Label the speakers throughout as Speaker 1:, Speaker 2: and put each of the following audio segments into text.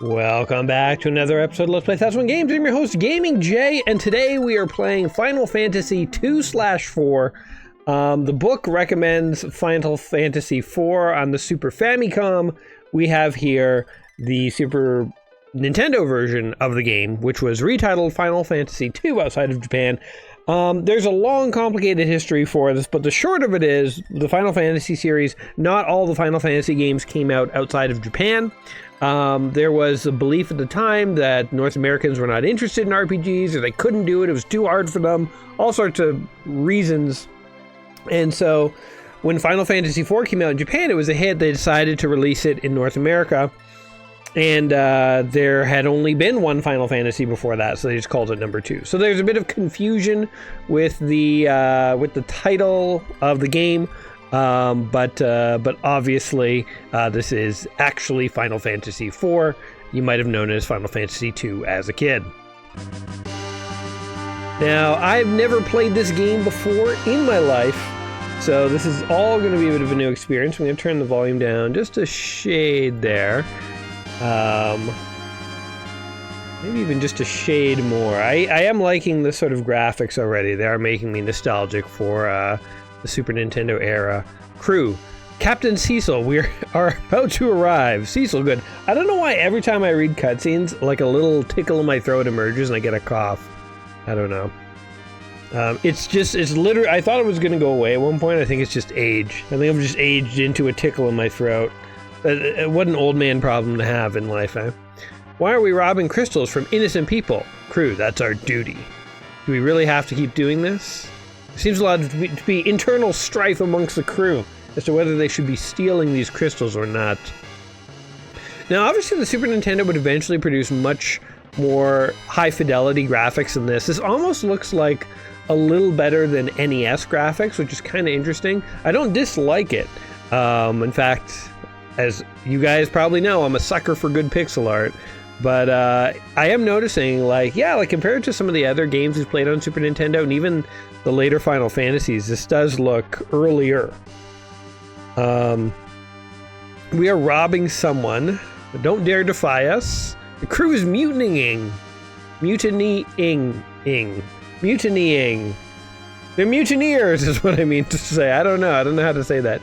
Speaker 1: Welcome back to another episode of Let's Play 1001 Games. I'm your host, Gaming Jay, and today we are playing Final Fantasy 2/4. The book recommends Final Fantasy 4 on the Super Famicom. We have here the Super Nintendo version of the game, which was retitled Final Fantasy 2 outside of Japan. There's a long, complicated history for this, but the short of it is, the Final Fantasy series, not all the Final Fantasy games came out outside of Japan. There was a belief at the time that North Americans were not interested in RPGs, or they couldn't do it, it was too hard for them, all sorts of reasons. And so, when Final Fantasy 4 came out in Japan, it was a hit. They decided to release it in North America. And there had only been one Final Fantasy before that, so they just called it number 2. So there's a bit of confusion with the title of the game, but obviously this is actually Final Fantasy 4. You might have known it as Final Fantasy 2 as a kid. Now, I've never played this game before in my life, so this is all going to be a bit of a new experience. I'm going to turn the volume down just a shade there. Maybe even just a shade more. I am liking the sort of graphics already. They are making me nostalgic for the Super Nintendo era. Crew, Captain Cecil, we are about to arrive. Cecil, good. I don't know why every time I read cutscenes, like a little tickle in my throat emerges and I get a cough. I don't know. It's literally, I thought it was going to go away at one point. I think it's just age. I think I've just aged into a tickle in my throat. What an old man problem to have in life, eh? Why are we robbing crystals from innocent people? Crew, that's our duty. Do we really have to keep doing this? There seems allowed to be internal strife amongst the crew as to whether they should be stealing these crystals or not. Now, obviously, the Super Nintendo would eventually produce much more high-fidelity graphics than this. This almost looks like a little better than NES graphics, which is kind of interesting. I don't dislike it. In fact, as you guys probably know, I'm a sucker for good pixel art, but I am noticing, like compared to some of the other games we've played on Super Nintendo, and even the later Final Fantasies, this does look earlier. We are robbing someone, but don't dare defy us. The crew is mutinying. Mutinying. They're mutineers is what I mean to say. I don't know how to say that.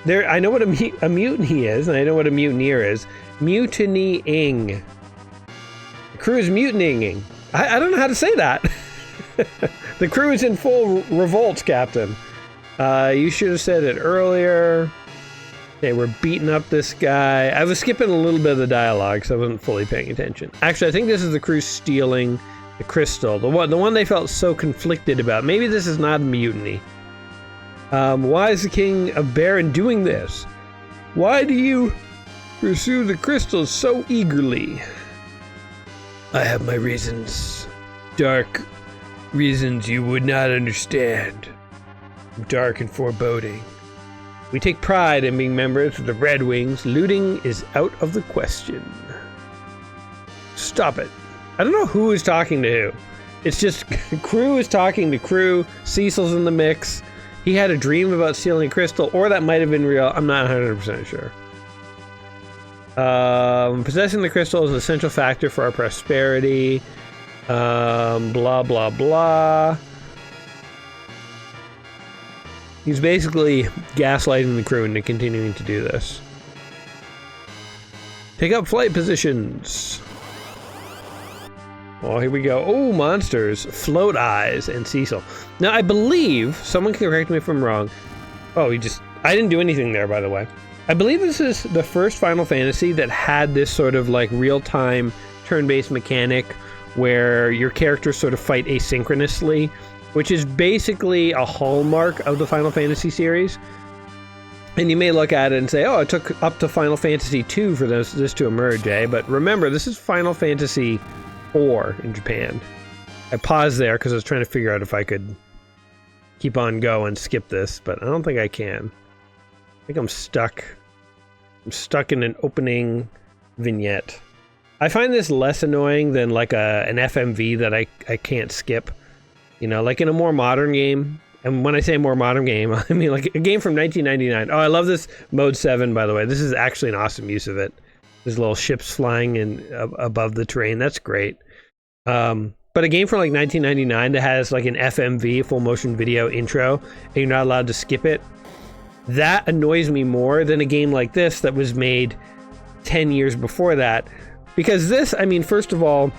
Speaker 1: I know what a mutiny is, and I know what a mutineer is. Mutinying. The crew is mutinying. I don't know how to say that. The crew is in full revolt, Captain. You should have said it earlier. Okay, we're beating up this guy. I was skipping a little bit of the dialogue, so I wasn't fully paying attention. Actually, I think this is the crew stealing the crystal. The one they felt so conflicted about. Maybe this is not a mutiny. Why is the King of Baron doing this? Why do you pursue the crystals so eagerly? I have my reasons. Dark reasons you would not understand. Dark and foreboding. We take pride in being members of the Red Wings. Looting is out of the question. Stop it. I don't know who is talking to who. It's just crew is talking to crew. Cecil's in the mix. He had a dream about stealing a crystal, or that might have been real. I'm not 100% sure. Possessing the crystal is an essential factor for our prosperity. Blah, blah, blah. He's basically gaslighting the crew into continuing to do this. Pick up flight positions. Oh, here we go. Oh, monsters. Float Eyes and Cecil. Now, I believe, someone can correct me if I'm wrong. Oh, I didn't do anything there, by the way. I believe this is the first Final Fantasy that had this sort of like real-time turn-based mechanic where your characters sort of fight asynchronously, which is basically a hallmark of the Final Fantasy series. And you may look at it and say, oh, it took up to Final Fantasy 2 for this to emerge, eh? But remember, this is Final Fantasy 4 in Japan. I paused there because I was trying to figure out if I could keep on going and skip this, but I don't think I can. I think I'm stuck. I'm stuck in an opening vignette. I find this less annoying than like an FMV that I can't skip. You know, like in a more modern game. And when I say more modern game, I mean like a game from 1999. Oh, I love this Mode 7, by the way. This is actually an awesome use of it. There's little ships flying in above the terrain. That's great. But a game from like 1999 that has like an FMV, full motion video intro, and you're not allowed to skip it, that annoys me more than a game like this that was made 10 years before that. Because this, I mean, first of all,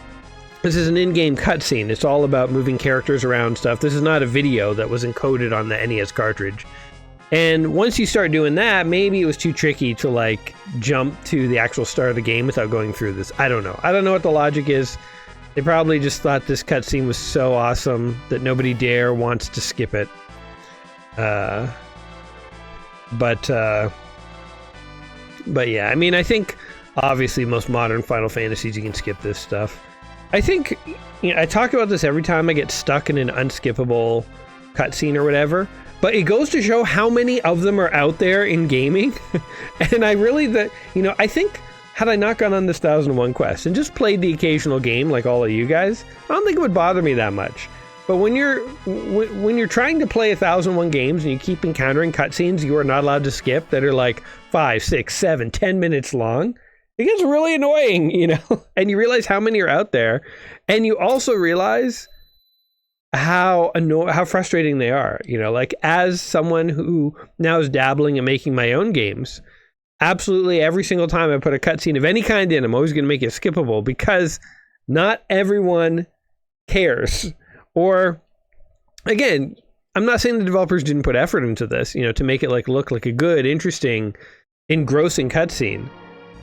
Speaker 1: this is an in-game cutscene. It's all about moving characters around stuff. This is not a video that was encoded on the NES cartridge. And once you start doing that, maybe it was too tricky to like jump to the actual start of the game without going through this. I don't know. I don't know what the logic is. They probably just thought this cutscene was so awesome that nobody dare wants to skip it. But yeah, I mean, I think obviously most modern Final Fantasies you can skip this stuff. I think, you know, I talk about this every time I get stuck in an unskippable cutscene or whatever, but it goes to show how many of them are out there in gaming. And I really, I think had I not gone on this 1001 quest and just played the occasional game like all of you guys, I don't think it would bother me that much. But when you're trying to play 1001 games and you keep encountering cutscenes you are not allowed to skip that are like 5, 6, 7, 10 minutes long, it gets really annoying, you know? And you realize how many are out there, and you also realize how frustrating they are. You know, like as someone who now is dabbling in making my own games, absolutely every single time I put a cutscene of any kind in, I'm always going to make it skippable because not everyone cares. Or, again, I'm not saying the developers didn't put effort into this, you know, to make it like look like a good, interesting, engrossing cutscene.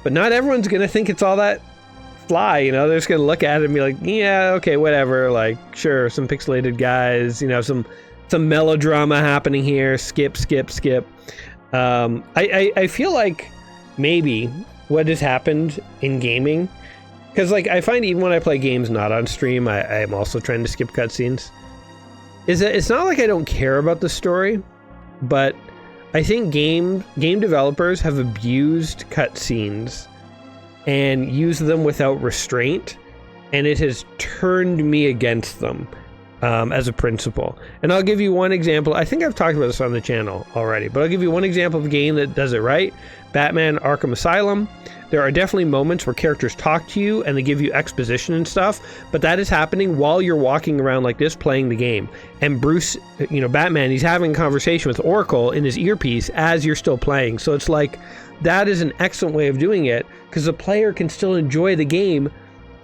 Speaker 1: But not everyone's going to think it's all that fly, you know? They're just going to look at it and be like, yeah, okay, whatever. Like, sure, some pixelated guys, you know, some melodrama happening here. Skip. I feel like maybe what has happened in gaming, because like I find even when I play games not on stream, I'm also trying to skip cutscenes, is that it's not like I don't care about the story, but I think game developers have abused cutscenes and used them without restraint, and it has turned me against them as a principle. And I'll give you one example. I think I've talked about this on the channel already, but I'll give you one example of a game that does it right. Batman Arkham Asylum. There are definitely moments where characters talk to you and they give you exposition and stuff, but that is happening while you're walking around like this playing the game. And Bruce, you know, Batman, he's having a conversation with Oracle in his earpiece as you're still playing. So it's like, that is an excellent way of doing it because the player can still enjoy the game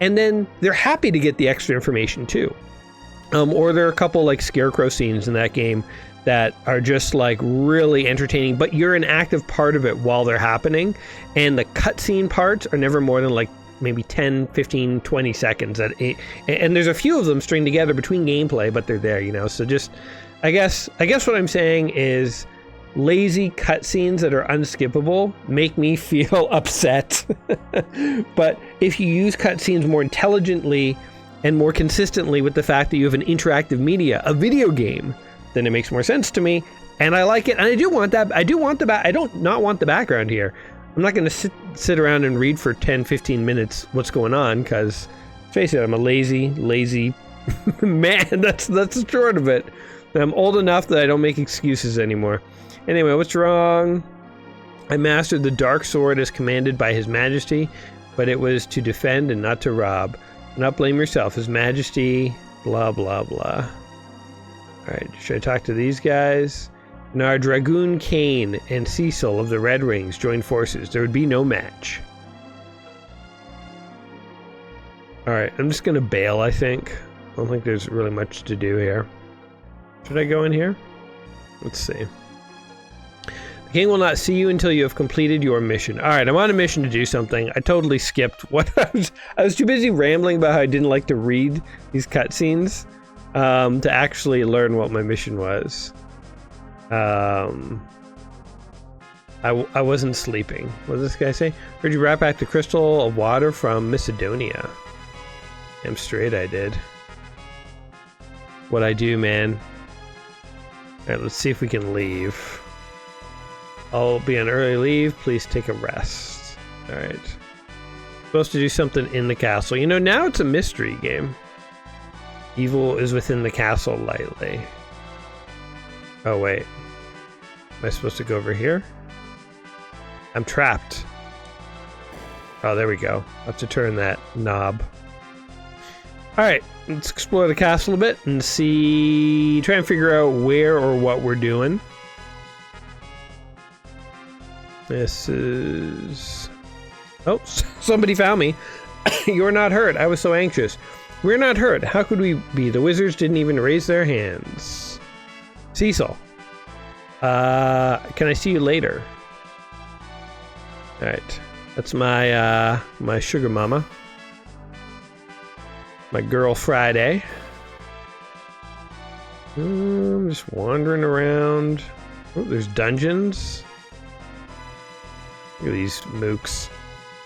Speaker 1: and then they're happy to get the extra information too. Or there are a couple like scarecrow scenes in that game that are just like really entertaining, but you're an active part of it while they're happening. And the cutscene parts are never more than like maybe 10, 15, 20 seconds. And there's a few of them stringed together between gameplay, but they're there, you know? So just, I guess what I'm saying is lazy cutscenes that are unskippable make me feel upset. But if you use cutscenes more intelligently and more consistently with the fact that you have an interactive media, a video game, then it makes more sense to me, and I like it. And I do want that. I don't not want the background here. I'm not going to sit around and read for 10, 15 minutes what's going on, because, face it, I'm a lazy man. That's the short of it. I'm old enough that I don't make excuses anymore. Anyway, what's wrong? I mastered the dark sword as commanded by His Majesty, but it was to defend and not to rob. Do not blame yourself. His Majesty, blah, blah, blah. Alright, should I talk to these guys? When our Dragoon Kane and Cecil of the Red Rings joined forces, there would be no match. Alright, I'm just gonna bail, I think. I don't think there's really much to do here. Should I go in here? Let's see. The king will not see you until you have completed your mission. Alright, I'm on a mission to do something. I totally skipped what I was too busy rambling about how I didn't like to read these cutscenes. To actually learn what my mission was. I wasn't sleeping. What did this guy say? Heard you brought back the crystal of water from Macedonia. Damn straight I did. What'd I do, man? Alright, let's see if we can leave. I'll be on early leave. Please take a rest. Alright. Supposed to do something in the castle. You know, now it's a mystery game. Evil is within the castle lightly. Oh, wait. Am I supposed to go over here? I'm trapped. Oh, there we go. I have to turn that knob. Alright, let's explore the castle a bit and see... try and figure out where or what we're doing. This is... Oh, somebody found me. You're not hurt. I was so anxious. We're not hurt. How could we be? The wizards didn't even raise their hands. Cecil. Can I see you later? Alright. That's my, my sugar mama. My girl Friday. I'm just wandering around. Oh, there's dungeons. Look at these mooks.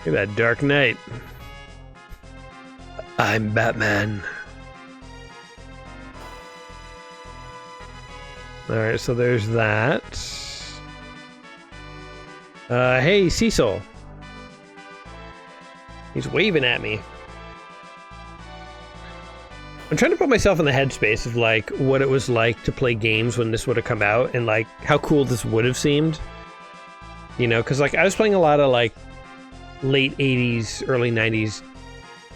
Speaker 1: Look at that Dark Knight. I'm Batman. Alright, so there's that. Hey, Cecil. He's waving at me. I'm trying to put myself in the headspace of, like, what it was like to play games when this would have come out, and, like, how cool this would have seemed. You know, because, like, I was playing a lot of, like, late 80s, early 90s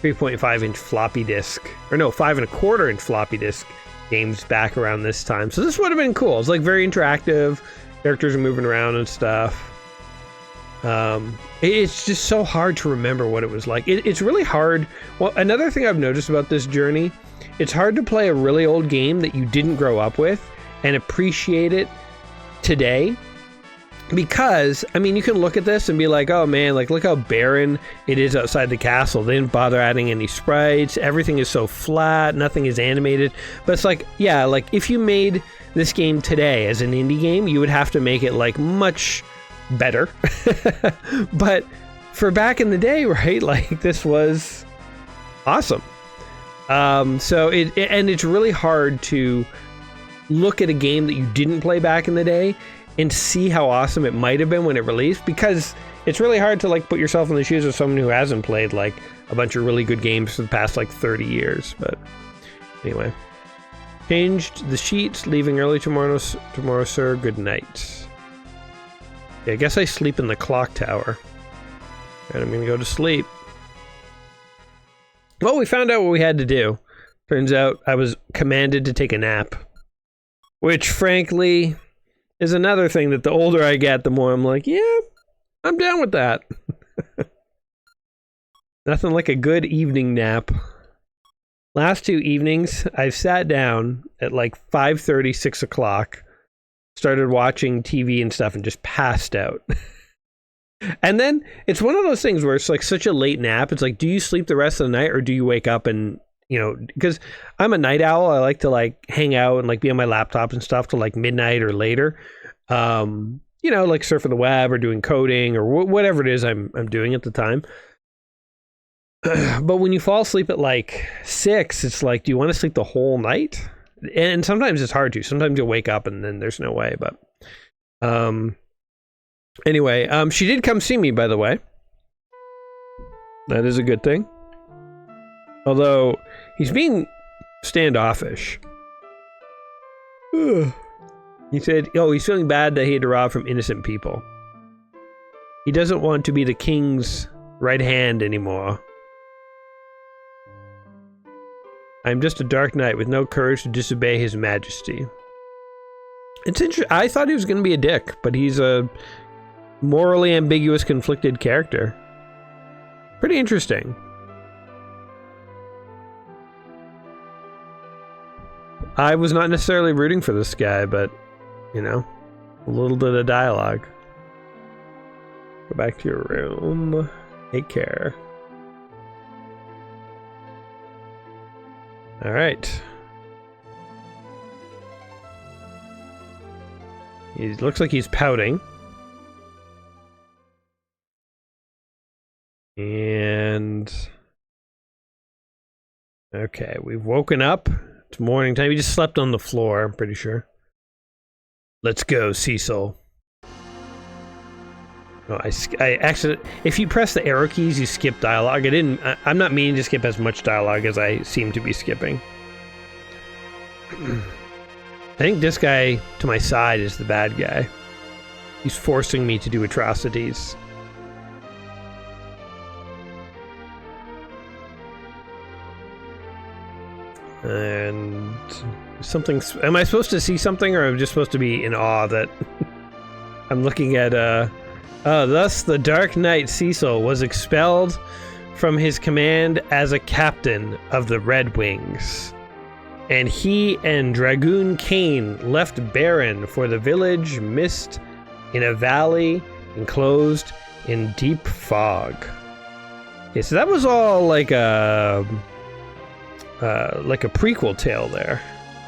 Speaker 1: 3.5-inch floppy disk, or no, 5.25-inch floppy disk games back around this time. So this would have been cool. It's, like, very interactive. Characters are moving around and stuff. It's just so hard to remember what it was like. It's really hard. Well, another thing I've noticed about this journey, it's hard to play a really old game that you didn't grow up with and appreciate it today. Because, I mean, you can look at this and be like, oh man, like, look how barren it is outside the castle. They didn't bother adding any sprites. Everything is so flat. Nothing is animated. But it's like, yeah, like, if you made this game today as an indie game, you would have to make it, like, much better. But for back in the day, right, like, this was awesome. So it's really hard to look at a game that you didn't play back in the day and see how awesome it might have been when it released, because it's really hard to, like, put yourself in the shoes of someone who hasn't played, like, a bunch of really good games for the past, like, 30 years. But anyway, changed the sheets, leaving early tomorrow, sir. Good night. Yeah, I guess I sleep in the clock tower. And I'm gonna go to sleep. Well, we found out what we had to do. Turns out I was commanded to take a nap. Which, frankly, is another thing that the older I get, the more I'm like, yeah, I'm down with that. Nothing like a good evening nap. Last 2 evenings, I've sat down at like 5:30, 6 o'clock, started watching TV and stuff, and just passed out. And then it's one of those things where it's like such a late nap. It's like, do you sleep the rest of the night, or do you wake up and, you know, because I'm a night owl. I like to, like, hang out and, like, be on my laptop and stuff till, like, midnight or later. You know, like surfing the web or doing coding or whatever it is I'm doing at the time. But when you fall asleep at, like, 6, it's like, do you want to sleep the whole night? And sometimes it's hard to. Sometimes you'll wake up and then there's no way. But anyway, she did come see me, by the way. That is a good thing. Although, he's being standoffish. He said, oh, he's feeling bad that he had to rob from innocent people. He doesn't want to be the king's right hand anymore. I'm just a dark knight with no courage to disobey his majesty. It's interesting. I thought he was going to be a dick, but he's a morally ambiguous, conflicted character. Pretty interesting. I was not necessarily rooting for this guy, but, you know, a little bit of dialogue. Go back to your room. Take care. All right. He looks like he's pouting. And... okay, we've woken up. It's morning time. He just slept on the floor, I'm pretty sure. Let's go, Cecil. No, I actually, if you press the arrow keys, you skip dialogue. I'm not meaning to skip as much dialogue as I seem to be skipping. I think this guy to my side is the bad guy. He's forcing me to do atrocities. And something. Am I supposed to see something, or am I just supposed to be in awe that I'm looking at? Thus, the Dark Knight Cecil was expelled from his command as a captain of the Red Wings, and he and Dragoon Kane left Baron for the village mist in a valley enclosed in deep fog. Okay, so that was all like a prequel tale there.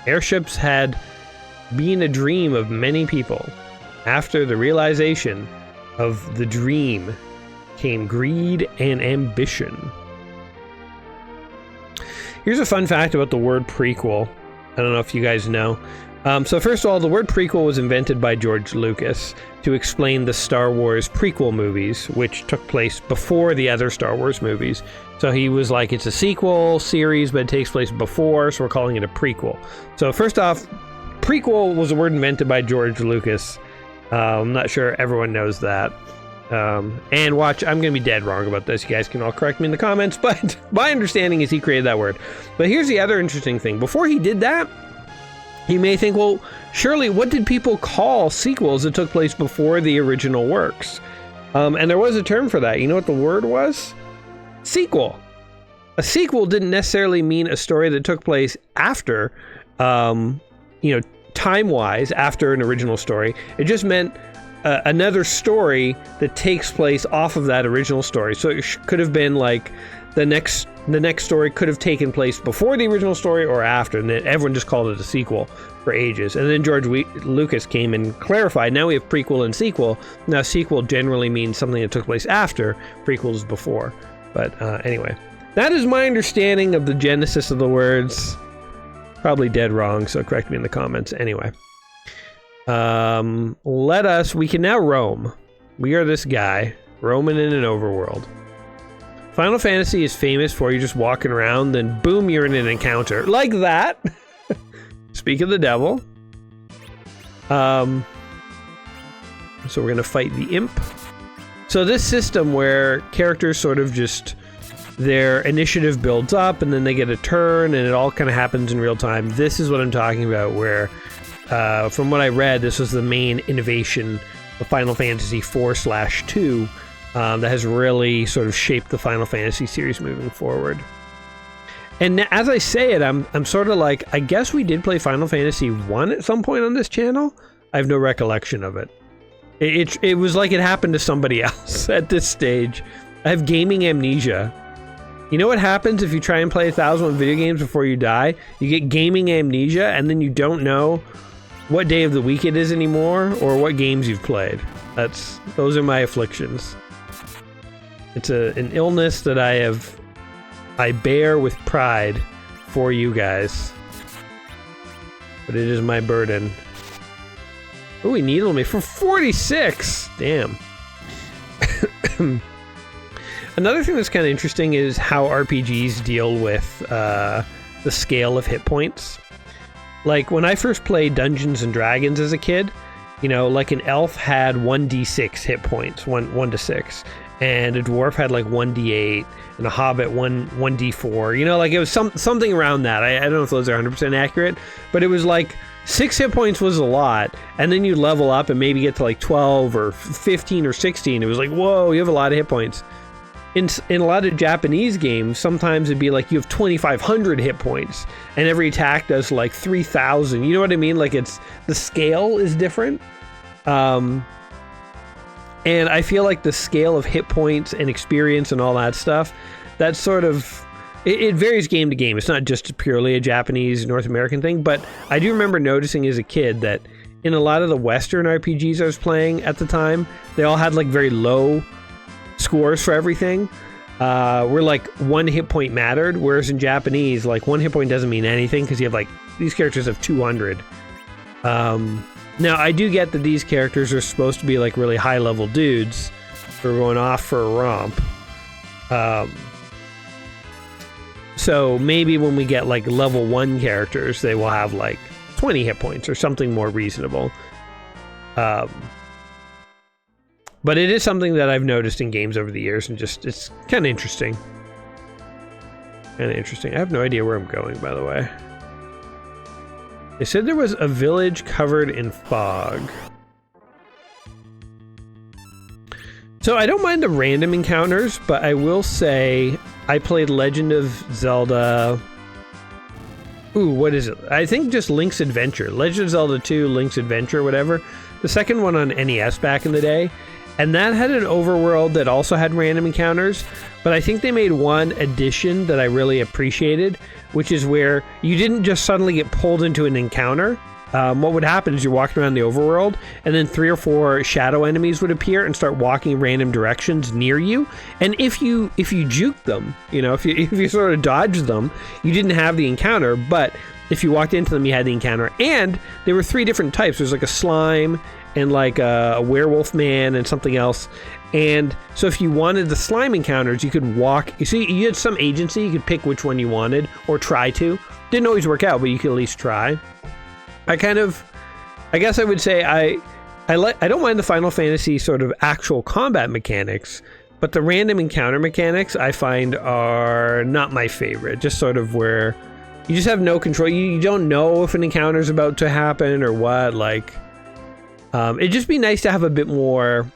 Speaker 1: Airships had been a dream of many people. After the realization of the dream came greed and ambition. Here's a fun fact about the word prequel. I don't know if you guys know. So first of all, the word prequel was invented by George Lucas to explain the Star Wars prequel movies, which took place before the other Star Wars movies. So he was like, it's a sequel series, but it takes place before, so we're calling it a prequel. So first off, prequel was a word invented by George Lucas. I'm not sure everyone knows that. And watch, I'm going to be dead wrong about this. You guys can all correct me in the comments, but my understanding is he created that word. But here's the other interesting thing. Before he did that, you may think, well, surely what did people call sequels that took place before the original works? And there was a term for that. You know what the word was? Sequel. A sequel didn't necessarily mean a story that took place after, time-wise, after an original story. It just meant another story that takes place off of that original story. So it could have been like the next story could have taken place before the original story or after, and then everyone just called it a sequel for ages. And then George Lucas came and clarified, now we have prequel and sequel. Now sequel generally means something that took place after, prequel is before. But anyway, that is my understanding of the genesis of the words. Probably dead wrong, so correct me in the comments. Anyway, we can now roam. We are this guy roaming in an overworld. Final Fantasy is famous for you just walking around, then boom, you're in an encounter. Like that. Speak of the devil. So we're going to fight the imp. So this system where characters sort of just, their initiative builds up and then they get a turn and it all kind of happens in real time. This is what I'm talking about, where from what I read, this was the main innovation of Final Fantasy 4/2. That has really sort of shaped the Final Fantasy series moving forward. And as I say it, I'm sort of like, I guess we did play Final Fantasy 1 at some point on this channel. I have no recollection of it. It was like it happened to somebody else at this stage. I have gaming amnesia. You know what happens if you try and play 1,000 video games before you die? You get gaming amnesia, and then you don't know what day of the week it is anymore, or what games you've played. Those are my afflictions. It's an illness that I bear with pride for you guys. But it is my burden. Oh, he needled me for 46! Damn. Another thing that's kind of interesting is how RPGs deal with the scale of hit points. Like, when I first played Dungeons & Dragons as a kid, like an elf had 1d6 hit points, 1 to 6. And a dwarf had like 1d8, and a hobbit 1d4. Like it was something around that. I don't know if those are 100% accurate, but it was like 6 hit points was a lot, and then you level up and maybe get to like 12 or 15 or 16. It was like, whoa, you have a lot of hit points. In a lot of Japanese games, sometimes it'd be like you have 2,500 hit points, and every attack does like 3,000. You know what I mean? Like the scale is different. And I feel like the scale of hit points and experience and all that stuff, that's sort of, it varies game to game. It's not just purely a Japanese, North American thing, but I do remember noticing as a kid that in a lot of the Western RPGs I was playing at the time, they all had like very low scores for everything, where like 1 hit point mattered, whereas in Japanese, like 1 hit point doesn't mean anything because you have like, these characters have 200. Now, I do get that these characters are supposed to be like really high-level dudes who are going off for a romp. So maybe when we get like level 1 characters, they will have like 20 hit points or something more reasonable. But it is something that I've noticed in games over the years, and just, it's kind of interesting. Kind of interesting. I have no idea where I'm going, by the way. They said there was a village covered in fog. So I don't mind the random encounters, but I will say I played Legend of Zelda... Ooh, what is it? I think just Link's Adventure. Legend of Zelda 2, Link's Adventure, whatever. The second one on NES back in the day. And that had an overworld that also had random encounters. But I think they made one addition that I really appreciated, which is where you didn't just suddenly get pulled into an encounter. What would happen is you're walking around the overworld, and then 3 or 4 shadow enemies would appear and start walking in random directions near you. And if you juke them, you know, if you sort of dodge them, you didn't have the encounter. But if you walked into them, you had the encounter. And there were 3 different types. There's like a slime and like a werewolf man and something else. And so if you wanted the slime encounters, you could walk. You see, you had some agency. You could pick which one you wanted or try to. Didn't always work out, but you could at least try. I guess I would say I don't mind the Final Fantasy sort of actual combat mechanics, but the random encounter mechanics I find are not my favorite. Just sort of where you just have no control. You don't know if an encounter is about to happen or what. Like, it'd just be nice to have a bit more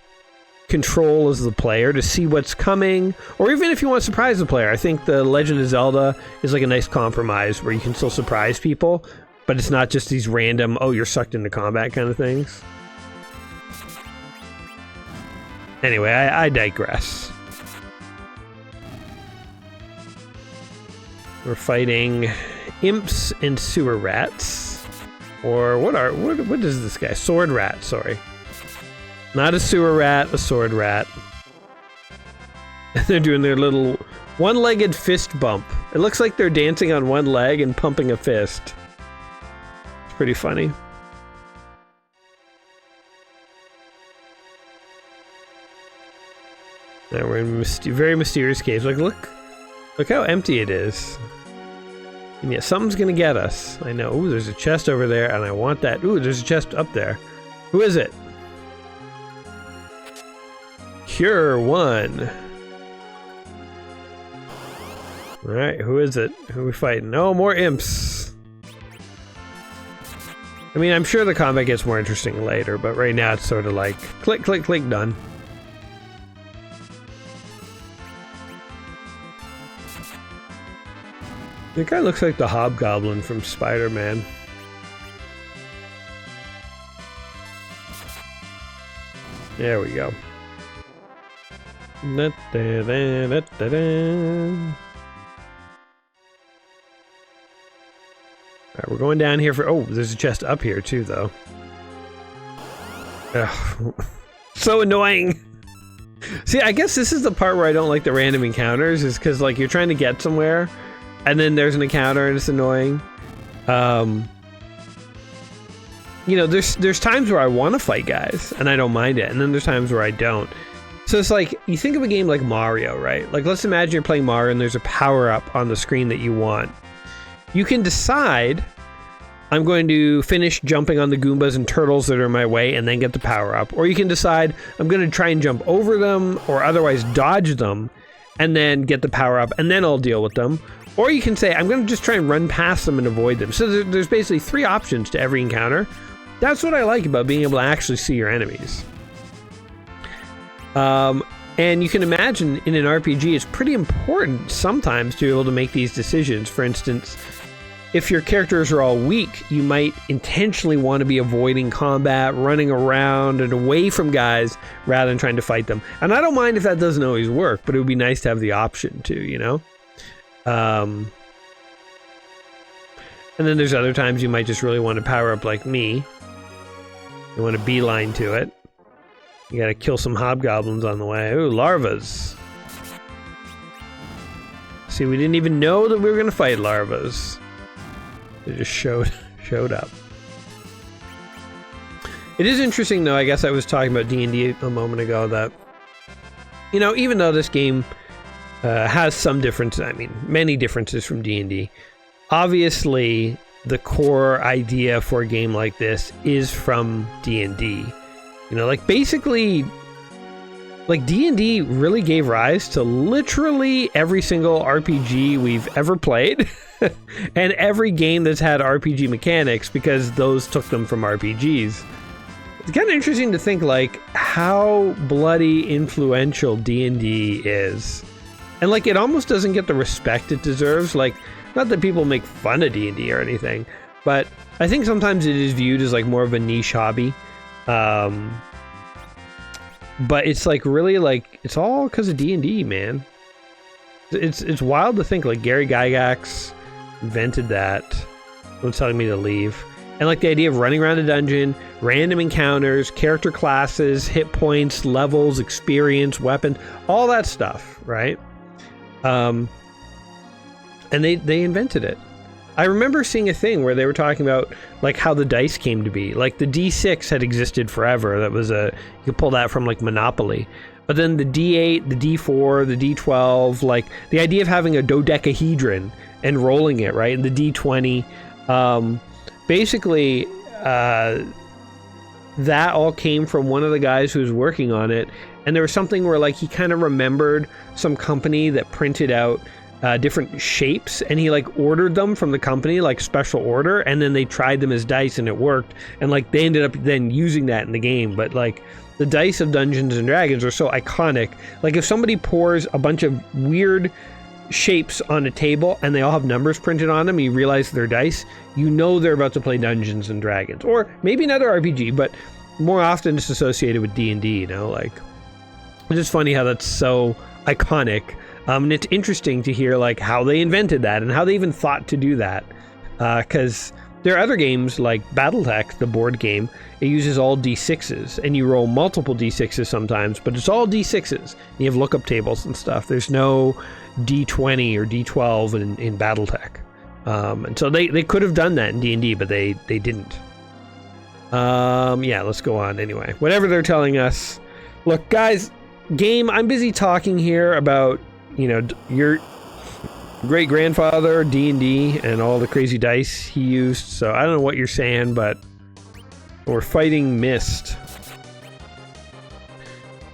Speaker 1: control as the player to see what's coming, or even if you want to surprise the player. I think the Legend of Zelda is like a nice compromise where you can still surprise people. But it's not just these random, oh, you're sucked into combat kind of things. Anyway, I digress. We're fighting imps and sewer rats. Or what is this guy? Sword rat, sorry. Not a sewer rat, a sword rat. And they're doing their little one-legged fist bump. It looks like they're dancing on one leg and pumping a fist. Pretty funny. Now we're in very mysterious caves. Like, look how empty it is. And yet something's gonna get us. I know. Ooh, there's a chest over there, and I want that. Ooh, there's a chest up there. Who is it? Cure 1. All right, who is it? Who are we fighting? Oh, more imps. I mean, I'm sure the combat gets more interesting later, but right now it's sort of like click, click, click, done. The guy looks like the Hobgoblin from Spider-Man. There we go. Da, da, da, da, da, da. Alright, we're going down here for... Oh, there's a chest up here too, though. Ugh. So annoying! See, I guess this is the part where I don't like the random encounters, is because, like, you're trying to get somewhere, and then there's an encounter and it's annoying. You know, there's times where I want to fight guys, and I don't mind it, and then there's times where I don't. So it's like, you think of a game like Mario, right? Like, let's imagine you're playing Mario and there's a power-up on the screen that you want. You can decide, I'm going to finish jumping on the Goombas and turtles that are in my way and then get the power up. Or you can decide, I'm going to try and jump over them or otherwise dodge them and then get the power up and then I'll deal with them. Or you can say, I'm going to just try and run past them and avoid them. So there's basically 3 options to every encounter. That's what I like about being able to actually see your enemies. And you can imagine in an RPG, it's pretty important sometimes to be able to make these decisions. For instance, if your characters are all weak, you might intentionally want to be avoiding combat, running around and away from guys rather than trying to fight them. And I don't mind if that doesn't always work, but it would be nice to have the option too, you know? And then there's other times you might just really want to power up like me. You want to beeline to it. You gotta kill some hobgoblins on the way. Ooh, larvas. See, we didn't even know that we were gonna fight larvas. They just showed up. It is interesting, though. I guess I was talking about D&D a moment ago that, you know, even though this game has some differences, I mean, many differences from D&D, obviously the core idea for a game like this is from D&D. You know, like, basically, like D&D really gave rise to literally every single RPG we've ever played and every game that's had RPG mechanics, because those took them from RPGs. It's kind of interesting to think like how bloody influential D&D is. And like it almost doesn't get the respect it deserves. Like, not that people make fun of D&D or anything, but I think sometimes it is viewed as like more of a niche hobby. But it's like really like it's all because of D&D, man. It's wild to think like Gary Gygax invented that. Was telling me to leave, and like the idea of running around a dungeon, random encounters, character classes, hit points, levels, experience, weapon, all that stuff, right? And they invented it. I remember seeing a thing where they were talking about like how the dice came to be. Like the D6 had existed forever. That was you could pull that from like Monopoly. But then the D8, the D4, the D12, like the idea of having a dodecahedron and rolling it, right? And the D20, basically that all came from one of the guys who was working on it. And there was something where like he kind of remembered some company that printed out different shapes, and he like ordered them from the company, like special order, and then they tried them as dice and it worked, and like they ended up then using that in the game. But like the dice of Dungeons and Dragons are so iconic. Like if somebody pours a bunch of weird shapes on a table and they all have numbers printed on them, and you realize they're dice, you know they're about to play Dungeons and Dragons, or maybe another RPG, but more often it's associated with D&D, you know. Like it's just funny how that's so iconic. And it's interesting to hear like how they invented that and how they even thought to do that. Because there are other games like Battletech, the board game, it uses all D6s, and you roll multiple D6s sometimes, but it's all D6s. You have lookup tables and stuff. There's no D20 or D12 in Battletech. And so they could have done that in D&D, but they didn't. Yeah, let's go on anyway. Whatever they're telling us. Look, guys, game, I'm busy talking here about, you know, your great-grandfather, D&D, and all the crazy dice he used. So I don't know what you're saying, but we're fighting Mist.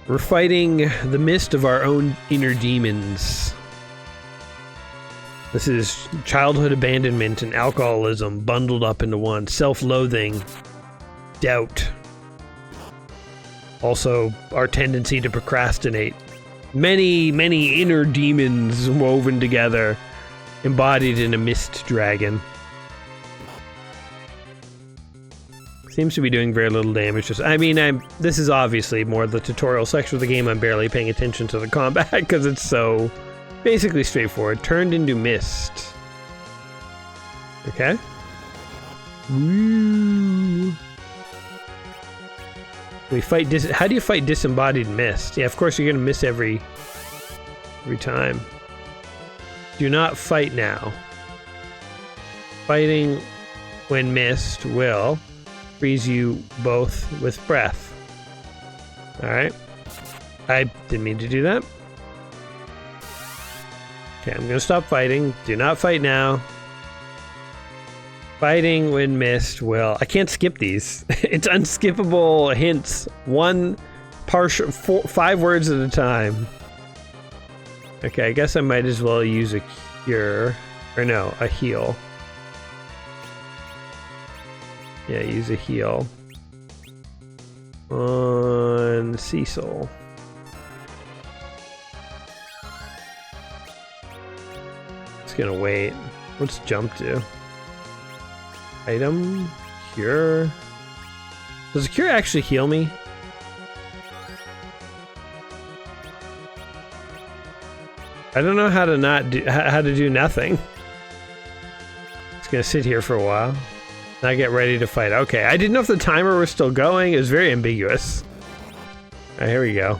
Speaker 1: We're fighting the mist of our own inner demons. This is childhood abandonment and alcoholism bundled up into one. Self-loathing, doubt. Also, our tendency to procrastinate. Many, many inner demons woven together, embodied in a mist dragon. Seems to be doing very little damage. I mean, this is obviously more the tutorial section of the game. I'm barely paying attention to the combat because it's so basically straightforward. Turned into mist. Okay. Woo. We fight how do you fight disembodied mist? Yeah, of course you're gonna miss every time. Do not fight now. Fighting when mist will freeze you both with breath. Alright. I didn't mean to do that. Okay, I'm gonna stop fighting. Do not fight now. Fighting when mist will... I can't skip these. It's unskippable hints. 5 words at a time. Okay, I guess I might as well use a cure. Or no, a heal. Yeah, use a heal. On Cecil. Just gonna wait. What's jump do? Item, cure. Does the cure actually heal me? I don't know how to how to do nothing. It's gonna sit here for a while. Now get ready to fight. Okay, I didn't know if the timer was still going. It was very ambiguous. Alright, here we go.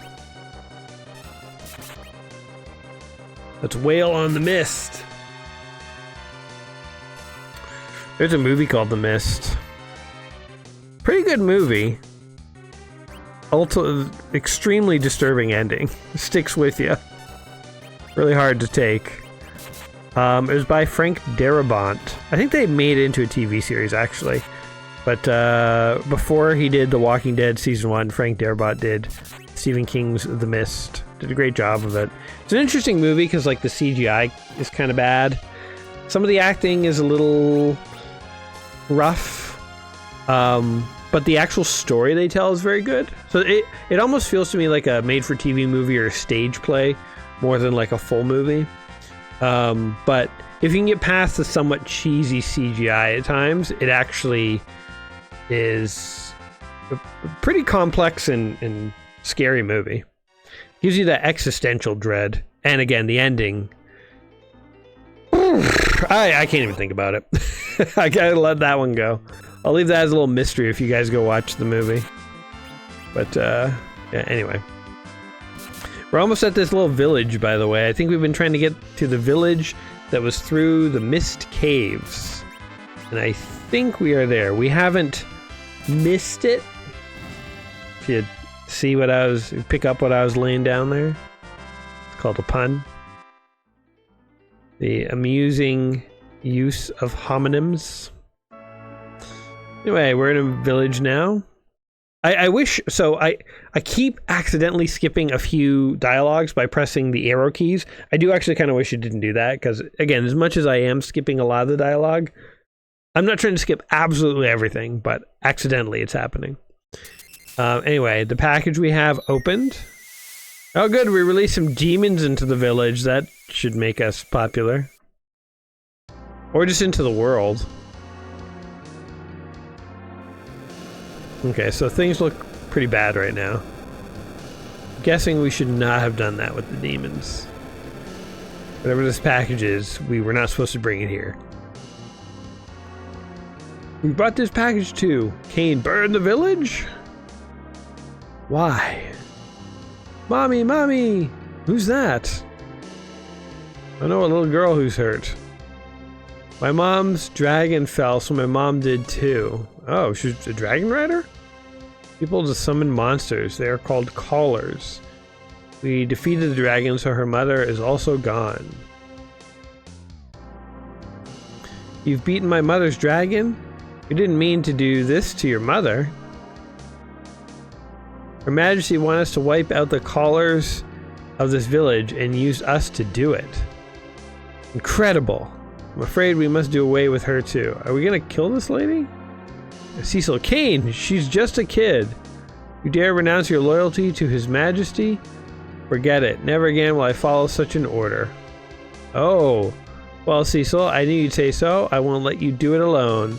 Speaker 1: Let's wail on the mist. There's a movie called The Mist. Pretty good movie. Extremely disturbing ending. Sticks with you. Really hard to take. It was by Frank Darabont. I think they made it into a TV series, actually. But before he did The Walking Dead Season 1, Frank Darabont did Stephen King's The Mist. Did a great job of it. It's an interesting movie because like the CGI is kind of bad. Some of the acting is a little rough, but the actual story they tell is very good. So it almost feels to me like a made-for-TV movie or a stage play more than like a full movie. But if you can get past the somewhat cheesy CGI at times, it actually is a pretty complex and scary movie. Gives you that existential dread. And again, the ending. I can't even think about it. I gotta let that one go. I'll leave that as a little mystery if you guys go watch the movie. But, yeah, anyway. We're almost at this little village, by the way. I think we've been trying to get to the village that was through the Mist Caves. And I think we are there. We haven't missed it. If you see what pick up what I was laying down there. It's called a pun. The amusing use of homonyms. Anyway, we're in a village now. I wish, so I keep accidentally skipping a few dialogues by pressing the arrow keys. I do actually kind of wish you didn't do that, because again, as much as I am skipping a lot of the dialogue, I'm not trying to skip absolutely everything, but accidentally it's happening. Anyway, the package we have opened. Oh good, we released some demons into the village. That should make us popular. Or just into the world. Okay, so things look pretty bad right now. I'm guessing we should not have done that with the demons. Whatever this package is, we were not supposed to bring it here. We brought this package too. Cain, burn the village? Why? Mommy, mommy! Who's that? I know a little girl who's hurt. My mom's dragon fell, so my mom did too. Oh, she's a dragon rider? People to summon monsters. They are called callers. We defeated the dragon, so her mother is also gone. You've beaten my mother's dragon? You didn't mean to do this to your mother. Her Majesty wanted us to wipe out the callers of this village and used us to do it. Incredible. I'm afraid we must do away with her too. Are we gonna kill this lady? Cecil, Cain, she's just a kid. You dare renounce your loyalty to His Majesty? Forget it. Never again will I follow such an order. Oh. Well, Cecil, I knew you'd say so. I won't let you do it alone.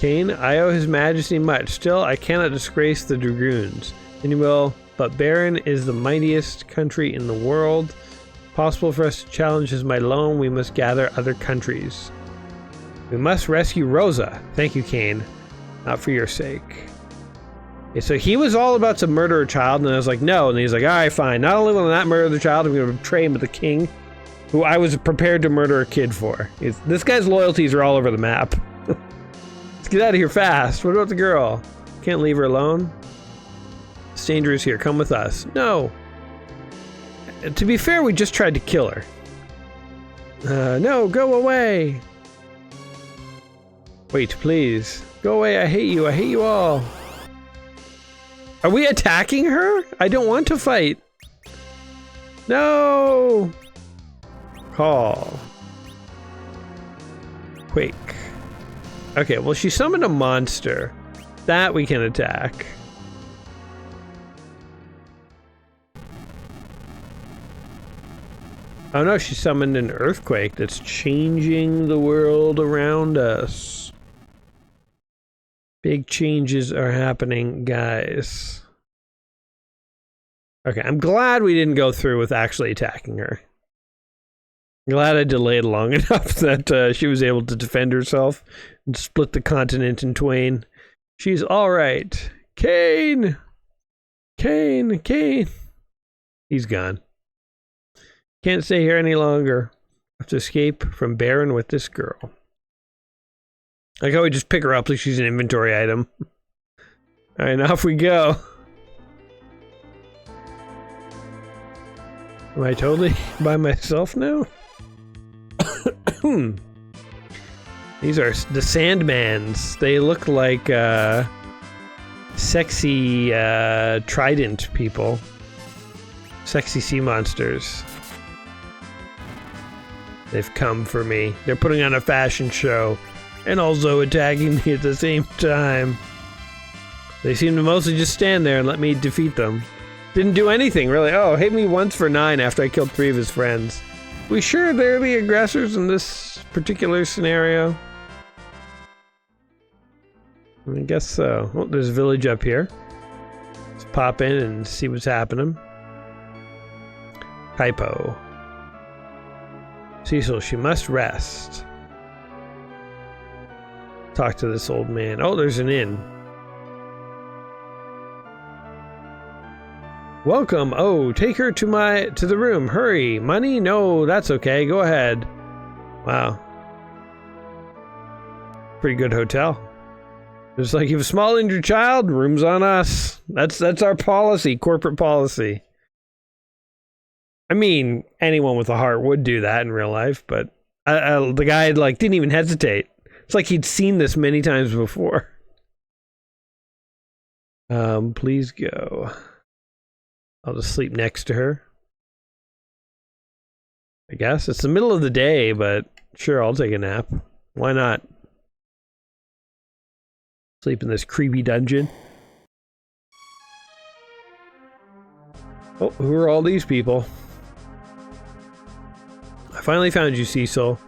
Speaker 1: Cain, I owe His Majesty much. Still, I cannot disgrace the dragoons. And you will, but Baron is the mightiest country in the world. Possible for us to challenge His might alone, we must gather other countries. We must rescue Rosa. Thank you, Cain. Not for your sake. Okay, so he was all about to murder a child, and I was like, no. And he's like, alright, fine. Not only will I not murder the child, I'm going to betray him to the king, who I was prepared to murder a kid for. This guy's loyalties are all over the map. Let's get out of here fast. What about the girl? Can't leave her alone. It's dangerous here. Come with us. No. To be fair, we just tried to kill her. No, go away. Wait, please. Go away, I hate you. I hate you all. Are we attacking her? I don't want to fight. No. Call. Quake. Okay, well, she summoned a monster. That we can attack. Oh no, she summoned an earthquake that's changing the world around us. Big changes are happening, guys. Okay, I'm glad we didn't go through with actually attacking her. I'm glad I delayed long enough that she was able to defend herself and split the continent in twain. She's alright. Cain! Cain! Cain! He's gone. Can't stay here any longer. Have to escape from Baron with this girl. Like how we just pick her up like she's an inventory item. Alright, now off we go. Am I totally by myself now? These are the Sandmans. They look like sexy trident people. Sexy sea monsters. They've come for me. They're putting on a fashion show and also attacking me at the same time. They seem to mostly just stand there and let me defeat them. Didn't do anything, really. Oh, hit me once for 9 after I killed 3 of his friends. We sure they're the aggressors in this particular scenario? I guess so. Oh, there's a village up here. Let's pop in and see what's happening. Typo. Cecil, she must rest. Talk to this old man. Oh, there's an inn. Welcome. Oh, take her to the room. Hurry. Money? No, that's okay. Go ahead. Wow. Pretty good hotel. Just like, you have a small injured child, room's on us. That's our policy, corporate policy. I mean, anyone with a heart would do that in real life, but the guy like didn't even hesitate. It's like he'd seen this many times before. Please go. I'll just sleep next to her. I guess it's the middle of the day, but sure, I'll take a nap. Why not? Sleep in this creepy dungeon. Oh, who are all these people? I finally found you, Cecil.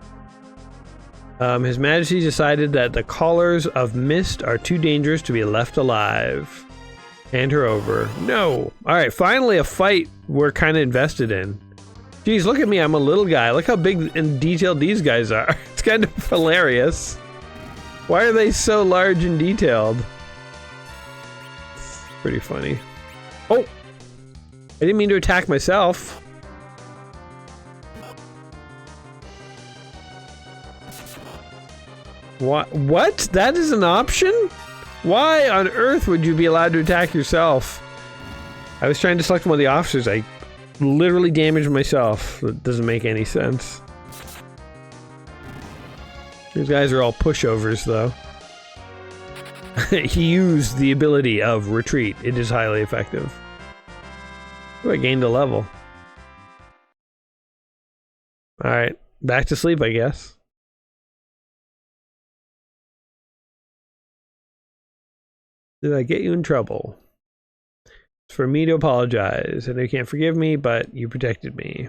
Speaker 1: His Majesty decided that the callers of mist are too dangerous to be left alive. Hand her over. No. Alright, finally a fight we're kind of invested in. Geez, look at me, I'm a little guy. Look how big and detailed these guys are. It's kind of hilarious. Why are they so large and detailed? It's pretty funny. Oh! I didn't mean to attack myself. What? That is an option? Why on earth would you be allowed to attack yourself? I was trying to select one of the officers. I literally damaged myself. That doesn't make any sense. These guys are all pushovers, though. He used the ability of retreat. It is highly effective. Ooh, I gained a level. Alright, back to sleep, I guess. Did I get you in trouble? It's for me to apologize, and you can't forgive me, but you protected me.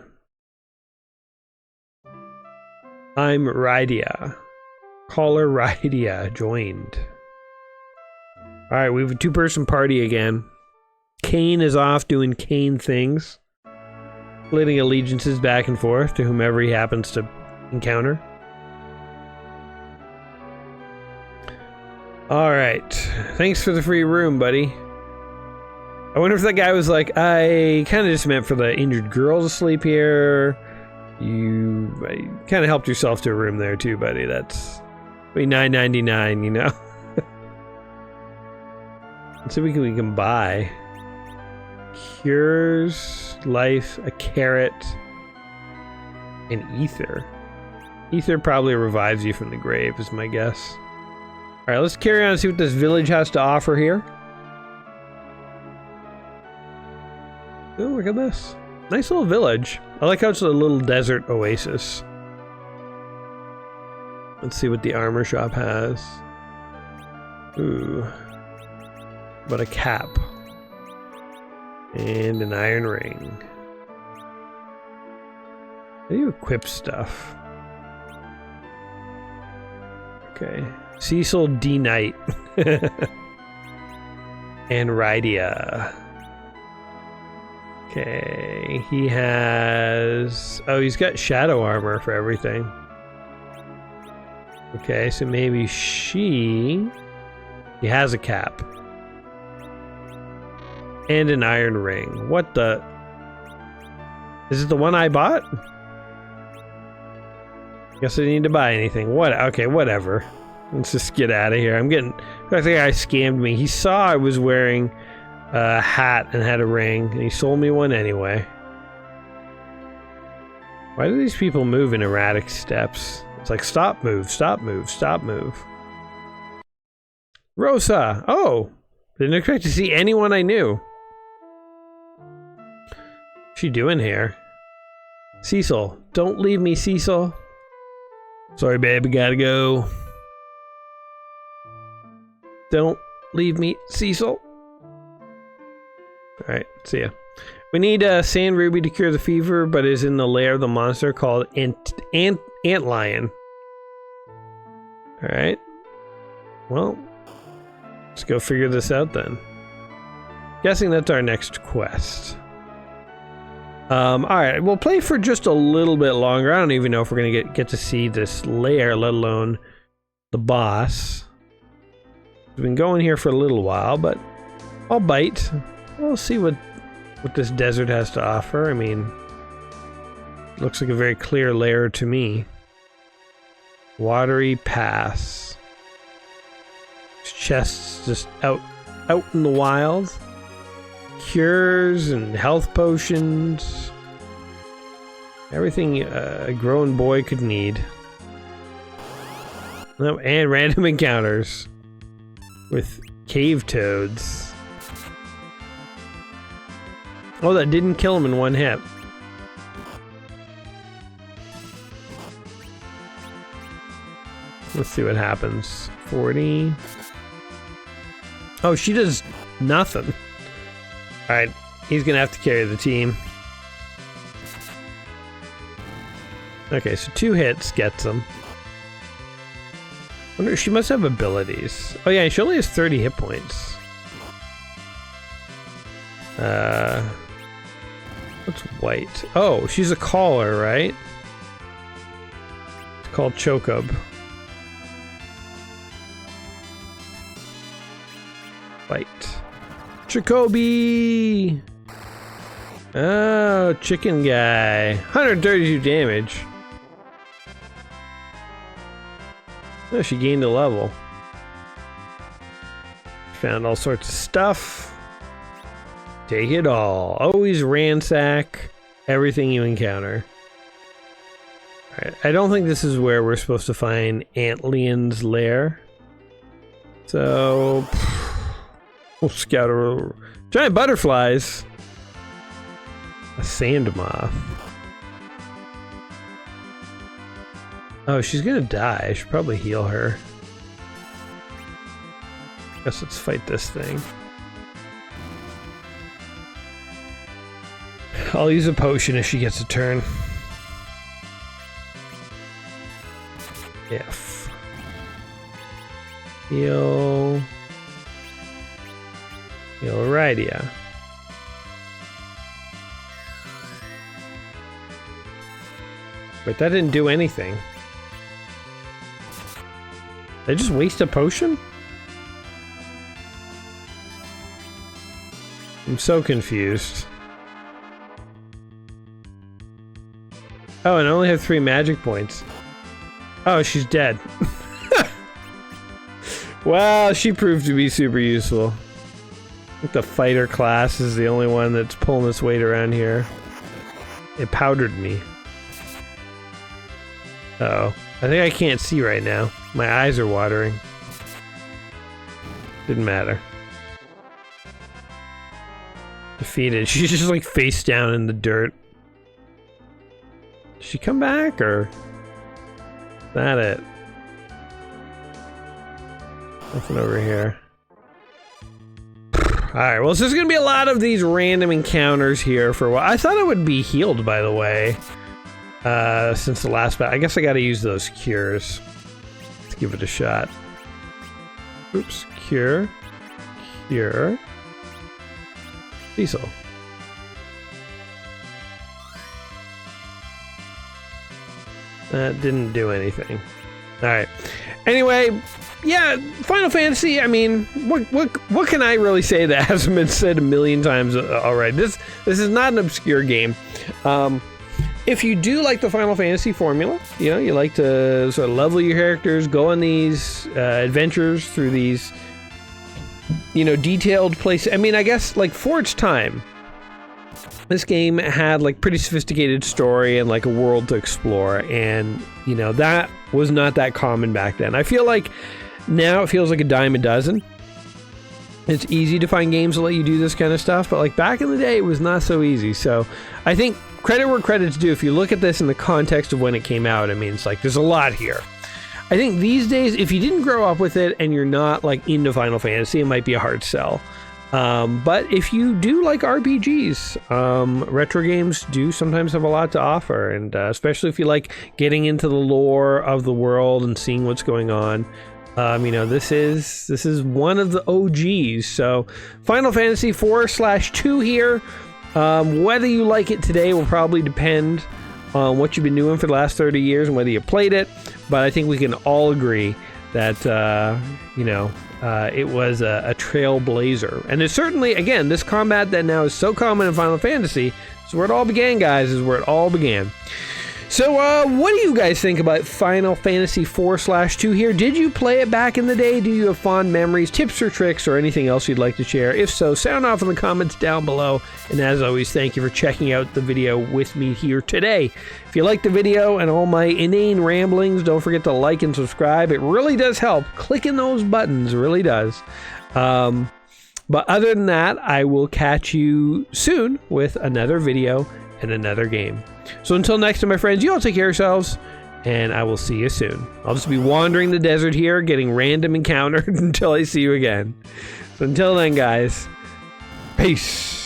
Speaker 1: I'm Rydia. Caller Rydia joined. Alright, we have a 2-person party again. Kane is off doing Kane things. Splitting allegiances back and forth to whomever he happens to encounter. Alright. Thanks for the free room, buddy. I wonder if that guy was like, I kind of just meant for the injured girl to sleep here. You kind of helped yourself to a room there too, buddy. That's $9.99, you know? Let's see what we can buy. Cures life, a carrot, and ether. Ether probably revives you from the grave, is my guess. Alright, let's carry on and see what this village has to offer here. Oh, look at this. Nice little village. I like how it's a little desert oasis. Let's see what the armor shop has. Ooh. But a cap. And an iron ring. How do you equip stuff? Okay. Cecil D. Knight. And Rydia. Okay. He has... Oh, he's got shadow armor for everything. Okay, so maybe she... He has a cap. And an iron ring. What the... Is it the one I bought? Guess I didn't need to buy anything. What? Okay, whatever. Let's just get out of here. I think the guy scammed me. He saw I was wearing a hat and had a ring, and he sold me one anyway. Why do these people move in erratic steps? It's like, stop, move, stop, move, stop, move. Rosa! Oh! Didn't expect to see anyone I knew. What's she doing here? Cecil, don't leave me, Cecil. Sorry, babe, I gotta go. Don't leave me, Cecil. Alright, see ya. We need Sand Ruby to cure the fever, but is in the lair of the monster called Antlion. Alright. Well, let's go figure this out then. Guessing that's our next quest. Alright, we'll play for just a little bit longer. I don't even know if we're gonna get to see this lair, let alone the boss. We've been going here for a little while, but I'll bite. We'll see what this desert has to offer. I mean, looks like a very clear lair to me. Watery Pass. Chests just out in the wild. Cures and health potions. Everything a grown boy could need. Oh, and random encounters with cave toads. Oh, that didn't kill him in one hit. Let's see what happens. 40. Oh, she does nothing. Alright, he's gonna have to carry the team. Okay, so 2 hits gets him. Wonder, she must have abilities. Oh yeah, she only has 30 hit points. What's white? Oh, she's a caller, right? It's called Chocob. White. Chocobi! Oh, chicken guy. 132 damage. Oh, she gained a level. Found all sorts of stuff. Take it all. Always ransack everything you encounter. Alright, I don't think this is where we're supposed to find Antlion's lair. So we'll scout over. Giant butterflies. A sand moth. Oh, she's gonna die. I should probably heal her. Guess let's fight this thing. I'll use a potion if she gets a turn. F. Heal. Heal Iridia. Wait, that didn't do anything. Did I just waste a potion? I'm so confused. Oh, and I only have 3 magic points. Oh, she's dead. Wow, she proved to be super useful. I think the fighter class is the only one that's pulling its weight around here. It powdered me. Uh-oh. I think I can't see right now. My eyes are watering. Didn't matter. Defeated. She's just like face down in the dirt. Did she come back, or is that it? Nothing over here. Alright, well, so there's gonna be a lot of these random encounters here for a while. I thought it would be healed, by the way, since the last battle. I guess I gotta use those cures. Let's give it a shot. Oops, cure. Cure. Cecil. That didn't do anything. Alright. Anyway, yeah, Final Fantasy, I mean, what can I really say that hasn't been said a million times already? This is not an obscure game. If you do like the Final Fantasy formula, you know, you like to sort of level your characters, go on these adventures through these, you know, detailed places. I mean, I guess, like, for its time, this game had, like, pretty sophisticated story and, like, a world to explore, and, you know, that was not that common back then. I feel like now it feels like a dime a dozen. It's easy to find games that let you do this kind of stuff, but like back in the day, it was not so easy. So I think credit where credit's due. If you look at this in the context of when it came out, I mean, it's like there's a lot here. I think these days, if you didn't grow up with it and you're not like into Final Fantasy, it might be a hard sell. But if you do like RPGs, retro games do sometimes have a lot to offer, and especially if you like getting into the lore of the world and seeing what's going on. You know, this is one of the OGs. So Final Fantasy 4/2 here. Whether you like it today will probably depend on what you've been doing for the last 30 years and whether you played it. But I think we can all agree that, you know, it was a trailblazer. And it's certainly, again, this combat that now is so common in Final Fantasy, is where it all began, guys, is where it all began. So, what do you guys think about Final Fantasy 4/2 here? Did you play it back in the day? Do you have fond memories, tips or tricks, or anything else you'd like to share? If so, sound off in the comments down below. And as always, thank you for checking out the video with me here today. If you liked the video and all my inane ramblings, don't forget to like and subscribe. It really does help. Clicking those buttons really does. But other than that, I will catch you soon with another video and another game. So until next time, my friends, you all take care of yourselves, and I will see you soon. I'll just be wandering the desert here, getting random encountered until I see you again. So until then, guys, peace.